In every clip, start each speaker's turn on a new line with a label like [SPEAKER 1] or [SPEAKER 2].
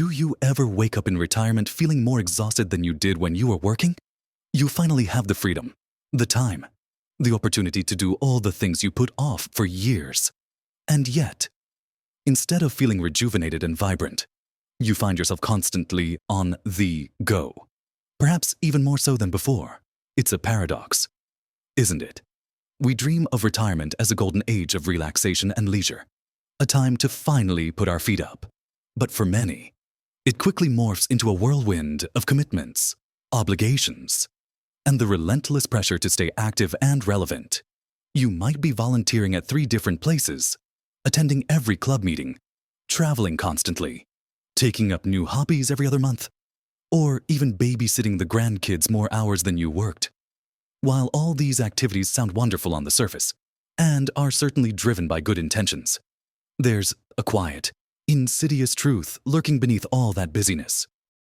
[SPEAKER 1] Do you ever wake up in retirement feeling more exhausted than you did when you were working? You finally have the freedom, the time, the opportunity to do all the things you put off for years. And yet, instead of feeling rejuvenated and vibrant, you find yourself constantly on the go. Perhaps even more so than before. It's a paradox, isn't it? We dream of retirement as a golden age of relaxation and leisure, a time to finally put our feet up. But for many, it quickly morphs into a whirlwind of commitments, obligations, and the relentless pressure to stay active and relevant. You might be volunteering at 3 different places, attending every club meeting, traveling constantly, taking up new hobbies every other month, or even babysitting the grandkids more hours than you worked. While all these activities sound wonderful on the surface, and are certainly driven by good intentions, there's a quiet, insidious truth lurking beneath all that busyness.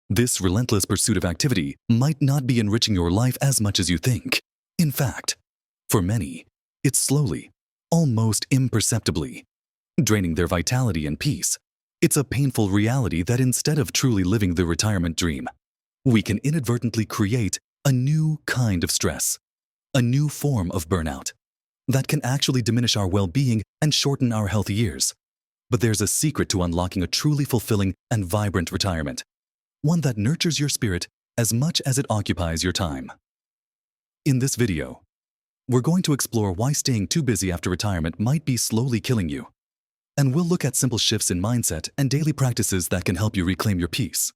[SPEAKER 1] This relentless pursuit of activity might not be enriching your life as much as you think. In fact, for many, it's slowly, almost imperceptibly, draining their vitality and peace. It's a painful reality that instead of truly living the retirement dream, we can inadvertently create a new kind of stress, a new form of burnout that can actually diminish our well-being and shorten our healthy years. But there's a secret to unlocking a truly fulfilling and vibrant retirement, one that nurtures your spirit as much as it occupies your time. In this video, we're going to explore why staying too busy after retirement might be slowly killing you. And we'll look at simple shifts in mindset and daily practices that can help you reclaim your peace,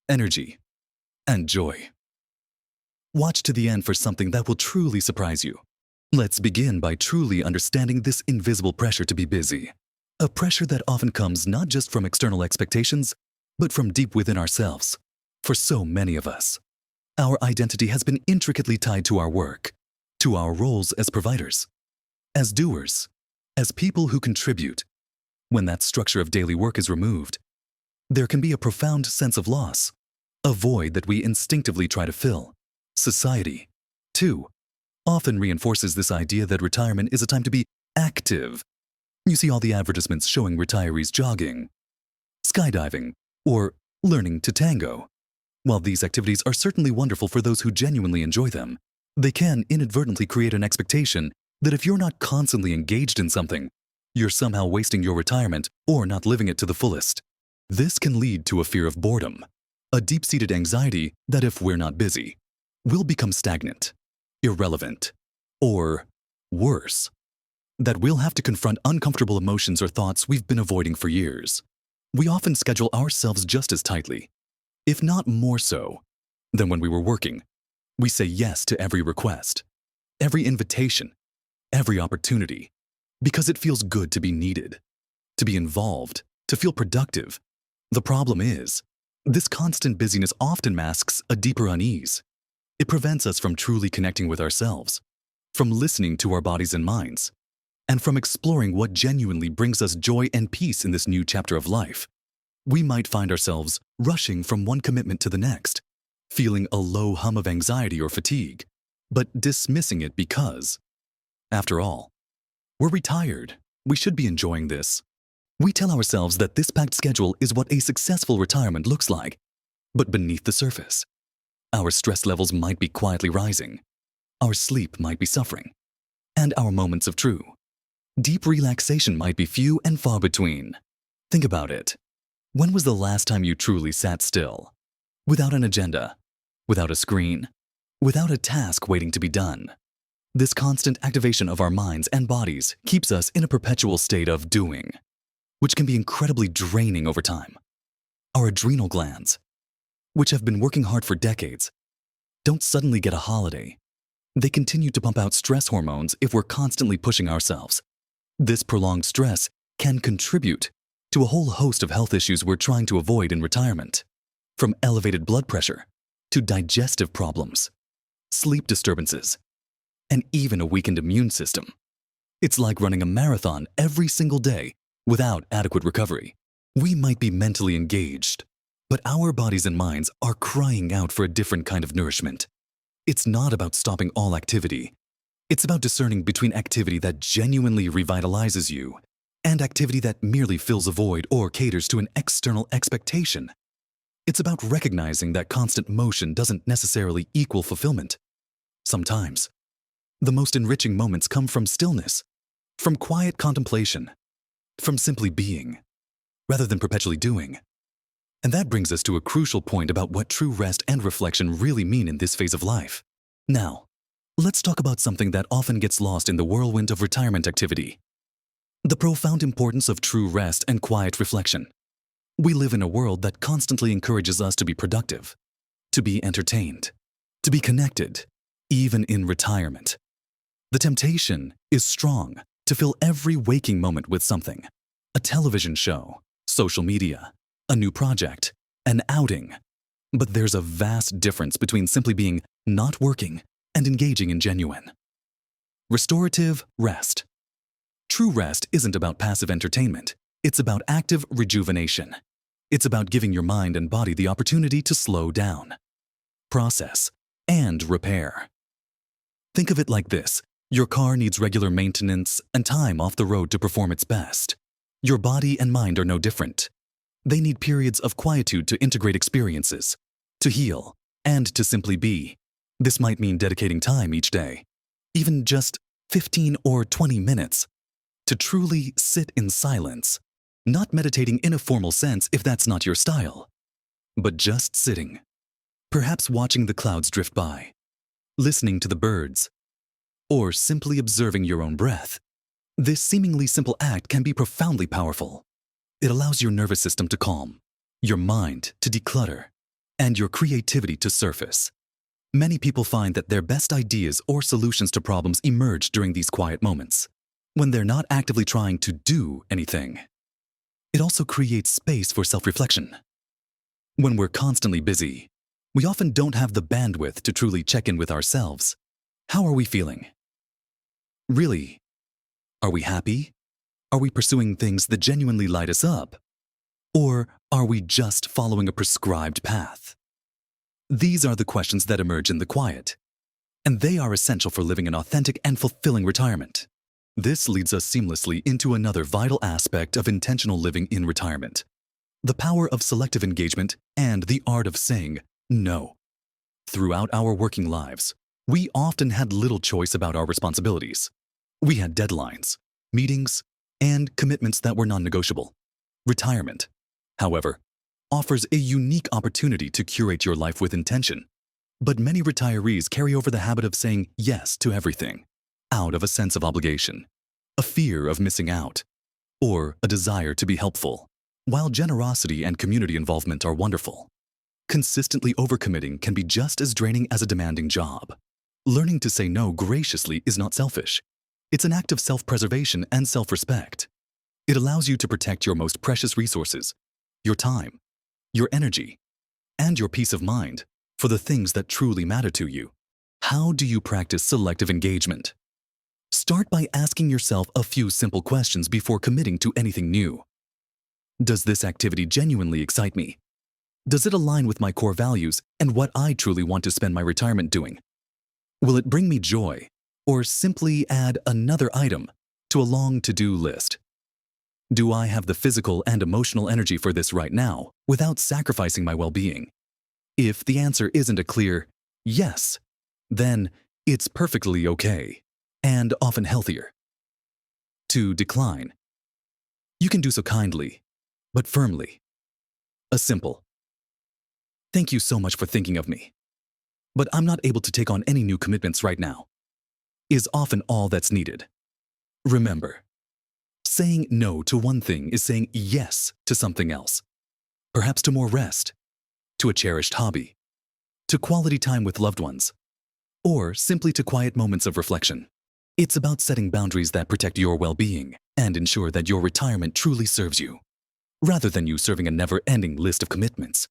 [SPEAKER 1] energy, and joy. Watch to the end for something that will truly surprise you. Let's begin by truly understanding this invisible pressure to be busy. A pressure that often comes not just from external expectations, but from deep within ourselves. For so many of us, our identity has been intricately tied to our work, to our roles as providers, as doers, as people who contribute. When that structure of daily work is removed, there can be a profound sense of loss, a void that we instinctively try to fill. Society, too, often reinforces this idea that retirement is a time to be active. You see all the advertisements showing retirees jogging, skydiving, or learning to tango. While these activities are certainly wonderful for those who genuinely enjoy them, they can inadvertently create an expectation that if you're not constantly engaged in something, you're somehow wasting your retirement or not living it to the fullest. This can lead to a fear of boredom, a deep-seated anxiety that if we're not busy, we'll become stagnant, irrelevant, or worse, that we'll have to confront uncomfortable emotions or thoughts we've been avoiding for years. We often schedule ourselves just as tightly, if not more so, than when we were working. We say yes to every request, every invitation, every opportunity, because it feels good to be needed, to be involved, to feel productive. The problem is, this constant busyness often masks a deeper unease. It prevents us from truly connecting with ourselves, from listening to our bodies and minds, and from exploring what genuinely brings us joy and peace in this new chapter of life. We might find ourselves rushing from one commitment to the next, feeling a low hum of anxiety or fatigue, but dismissing it because, after all, we're retired. We should be enjoying this. We tell ourselves that this packed schedule is what a successful retirement looks like, but beneath the surface, our stress levels might be quietly rising, our sleep might be suffering, and our moments of true, deep relaxation might be few and far between. Think about it. When was the last time you truly sat still, without an agenda, without a screen, without a task waiting to be done? This constant activation of our minds and bodies keeps us in a perpetual state of doing, which can be incredibly draining over time. Our adrenal glands, which have been working hard for decades, don't suddenly get a holiday. They continue to pump out stress hormones if we're constantly pushing ourselves. This prolonged stress can contribute to a whole host of health issues we're trying to avoid in retirement, from elevated blood pressure to digestive problems, sleep disturbances, and even a weakened immune system. It's like running a marathon every single day without adequate recovery. We might be mentally engaged, but our bodies and minds are crying out for a different kind of nourishment. It's not about stopping all activity. It's about discerning between activity that genuinely revitalizes you and activity that merely fills a void or caters to an external expectation. It's about recognizing that constant motion doesn't necessarily equal fulfillment. Sometimes, the most enriching moments come from stillness, from quiet contemplation, from simply being, rather than perpetually doing. And that brings us to a crucial point about what true rest and reflection really mean in this phase of life. Now, let's talk about something that often gets lost in the whirlwind of retirement activity: the profound importance of true rest and quiet reflection. We live in a world that constantly encourages us to be productive, to be entertained, to be connected, even in retirement. The temptation is strong to fill every waking moment with something: a television show, social media, a new project, an outing. But there's a vast difference between simply being not working and engaging in genuine, restorative rest. True rest isn't about passive entertainment. It's about active rejuvenation. It's about giving your mind and body the opportunity to slow down, process, and repair. Think of it like this: your car needs regular maintenance and time off the road to perform its best. Your body and mind are no different. They need periods of quietude to integrate experiences, to heal, and to simply be. This might mean dedicating time each day, even just 15 or 20 minutes, to truly sit in silence, not meditating in a formal sense if that's not your style, but just sitting, perhaps watching the clouds drift by, listening to the birds, or simply observing your own breath. This seemingly simple act can be profoundly powerful. It allows your nervous system to calm, your mind to declutter, and your creativity to surface. Many people find that their best ideas or solutions to problems emerge during these quiet moments, when they're not actively trying to do anything. It also creates space for self-reflection. When we're constantly busy, we often don't have the bandwidth to truly check in with ourselves. How are we feeling? Really? Are we happy? Are we pursuing things that genuinely light us up? Or are we just following a prescribed path? These are the questions that emerge in the quiet, and they are essential for living an authentic and fulfilling retirement. This leads us seamlessly into another vital aspect of intentional living in retirement: the power of selective engagement and the art of saying no. Throughout our working lives, we often had little choice about our responsibilities. We had deadlines, meetings, and commitments that were non-negotiable. Retirement, however, offers a unique opportunity to curate your life with intention. But many retirees carry over the habit of saying yes to everything, out of a sense of obligation, a fear of missing out, or a desire to be helpful. While generosity and community involvement are wonderful, consistently overcommitting can be just as draining as a demanding job. Learning to say no graciously is not selfish. It's an act of self-preservation and self-respect. It allows you to protect your most precious resources, your time, your energy, and your peace of mind for the things that truly matter to you. How do you practice selective engagement? Start by asking yourself a few simple questions before committing to anything new. Does this activity genuinely excite me? Does it align with my core values and what I truly want to spend my retirement doing? Will it bring me joy, or simply add another item to a long to-do list? Do I have the physical and emotional energy for this right now without sacrificing my well-being? If the answer isn't a clear yes, then it's perfectly okay and often healthier to decline. You can do so kindly, but firmly. A simple "Thank you so much for thinking of me, but I'm not able to take on any new commitments right now," is often all that's needed. Remember, saying no to one thing is saying yes to something else. Perhaps to more rest, to a cherished hobby, to quality time with loved ones, or simply to quiet moments of reflection. It's about setting boundaries that protect your well-being and ensure that your retirement truly serves you, rather than you serving a never-ending list of commitments.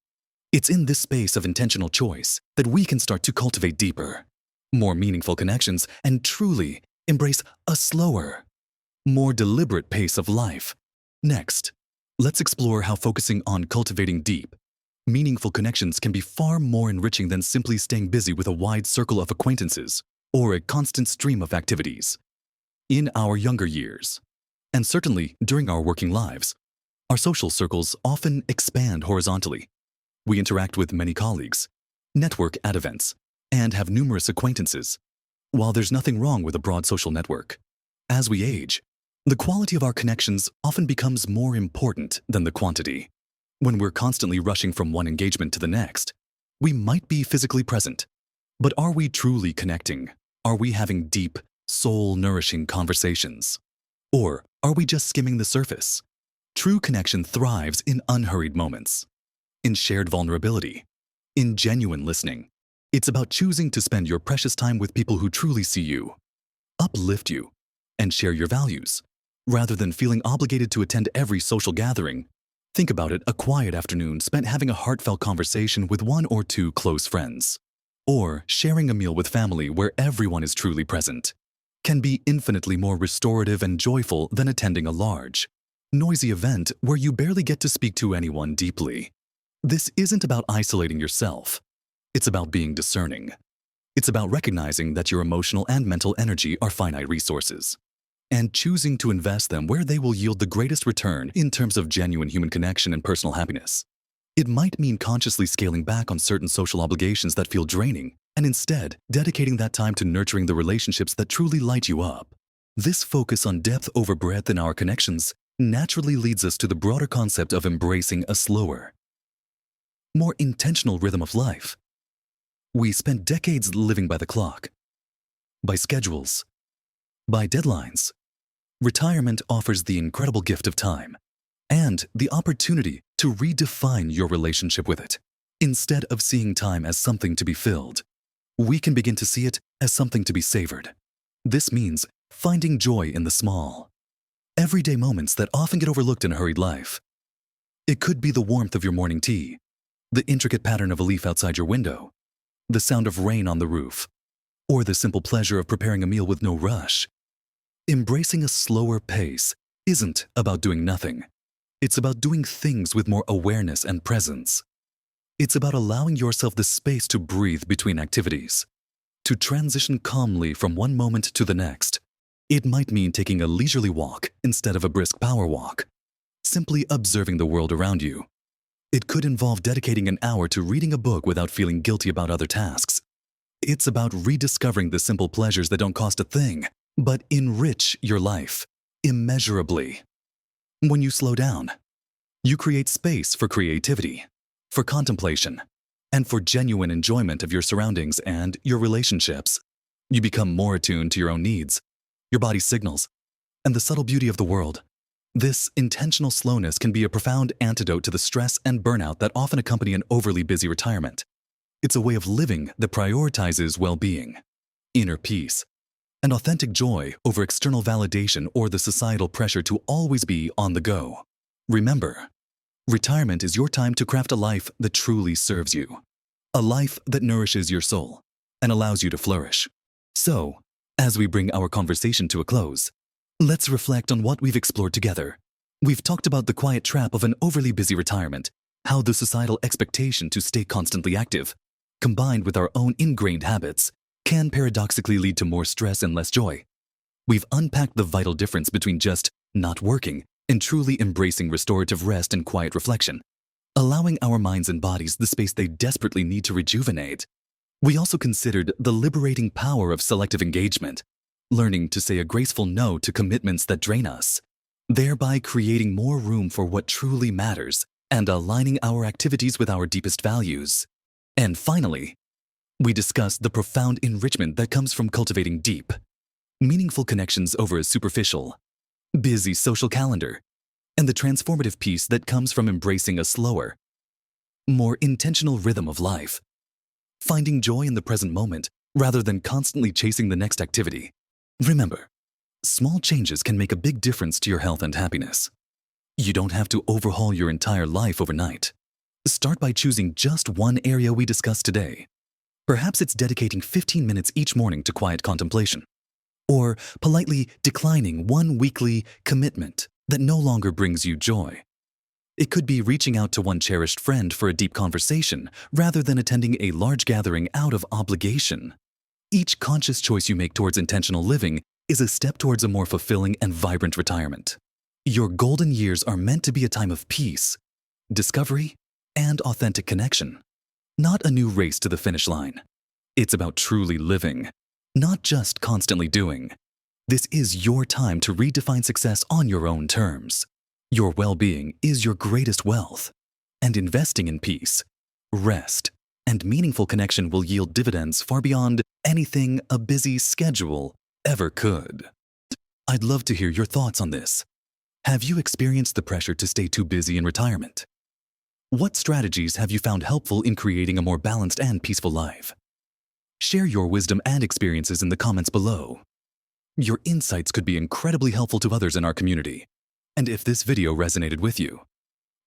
[SPEAKER 1] It's in this space of intentional choice that we can start to cultivate deeper, more meaningful connections and truly embrace a slower, more deliberate pace of life. Next, let's explore how focusing on cultivating deep, meaningful connections can be far more enriching than simply staying busy with a wide circle of acquaintances or a constant stream of activities. In our younger years, And certainly, during our working lives, our social circles often expand horizontally. We interact with many colleagues, network at events, and have numerous acquaintances. While there's nothing wrong with a broad social network, as we age, the quality of our connections often becomes more important than the quantity. When we're constantly rushing from one engagement to the next, we might be physically present, but are we truly connecting? Are we having deep, soul-nourishing conversations? Or are we just skimming the surface? True connection thrives in unhurried moments, in shared vulnerability, in genuine listening. It's about choosing to spend your precious time with people who truly see you, uplift you, and share your values. Rather than feeling obligated to attend every social gathering, think about it: a quiet afternoon spent having a heartfelt conversation with one or two close friends, or sharing a meal with family where everyone is truly present, can be infinitely more restorative and joyful than attending a large, noisy event where you barely get to speak to anyone deeply. This isn't about isolating yourself. It's about being discerning. It's about recognizing that your emotional and mental energy are finite resources, and choosing to invest them where they will yield the greatest return in terms of genuine human connection and personal happiness. It might mean consciously scaling back on certain social obligations that feel draining, and instead dedicating that time to nurturing the relationships that truly light you up. This focus on depth over breadth in our connections naturally leads us to the broader concept of embracing a slower, more intentional rhythm of life. We spent decades living by the clock, by schedules, by deadlines. Retirement offers the incredible gift of time and the opportunity to redefine your relationship with it. Instead of seeing time as something to be filled, we can begin to see it as something to be savored. This means finding joy in the small, everyday moments that often get overlooked in a hurried life. It could be the warmth of your morning tea, the intricate pattern of a leaf outside your window, the sound of rain on the roof, or the simple pleasure of preparing a meal with no rush. Embracing a slower pace isn't about doing nothing. It's about doing things with more awareness and presence. It's about allowing yourself the space to breathe between activities, to transition calmly from one moment to the next. It might mean taking a leisurely walk instead of a brisk power walk, simply observing the world around you. It could involve dedicating an hour to reading a book without feeling guilty about other tasks. It's about rediscovering the simple pleasures that don't cost a thing, but enrich your life immeasurably. When you slow down, you create space for creativity, for contemplation, and for genuine enjoyment of your surroundings and your relationships. You become more attuned to your own needs, your body's signals, and the subtle beauty of the world. This intentional slowness can be a profound antidote to the stress and burnout that often accompany an overly busy retirement. It's a way of living that prioritizes well-being, inner peace, and authentic joy over external validation or the societal pressure to always be on the go. Remember, retirement is your time to craft a life that truly serves you, a life that nourishes your soul and allows you to flourish. So, as we bring our conversation to a close, let's reflect on what we've explored together. We've talked about the quiet trap of an overly busy retirement, how the societal expectation to stay constantly active, combined with our own ingrained habits, can paradoxically lead to more stress and less joy. We've unpacked the vital difference between just not working and truly embracing restorative rest and quiet reflection, allowing our minds and bodies the space they desperately need to rejuvenate. We also considered the liberating power of selective engagement, learning to say a graceful no to commitments that drain us, thereby creating more room for what truly matters and aligning our activities with our deepest values. And finally, we discussed the profound enrichment that comes from cultivating deep, meaningful connections over a superficial, busy social calendar, and the transformative peace that comes from embracing a slower, more intentional rhythm of life, finding joy in the present moment rather than constantly chasing the next activity. Remember, small changes can make a big difference to your health and happiness. You don't have to overhaul your entire life overnight. Start by choosing just one area we discussed today. Perhaps it's dedicating 15 minutes each morning to quiet contemplation, or politely declining one weekly commitment that no longer brings you joy. It could be reaching out to one cherished friend for a deep conversation rather than attending a large gathering out of obligation. Each conscious choice you make towards intentional living is a step towards a more fulfilling and vibrant retirement. Your golden years are meant to be a time of peace, discovery, and authentic connection, not a new race to the finish line. It's about truly living, not just constantly doing. This is your time to redefine success on your own terms. Your well-being is your greatest wealth, and investing in peace, rest, and meaningful connection will yield dividends far beyond anything a busy schedule ever could. I'd love to hear your thoughts on this. Have you experienced the pressure to stay too busy in retirement? What strategies have you found helpful in creating a more balanced and peaceful life? Share your wisdom and experiences in the comments below. Your insights could be incredibly helpful to others in our community. And if this video resonated with you,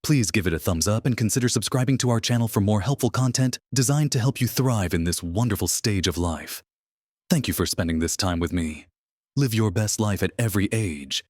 [SPEAKER 1] please give it a thumbs up and consider subscribing to our channel for more helpful content designed to help you thrive in this wonderful stage of life. Thank you for spending this time with me. Live your best life at every age,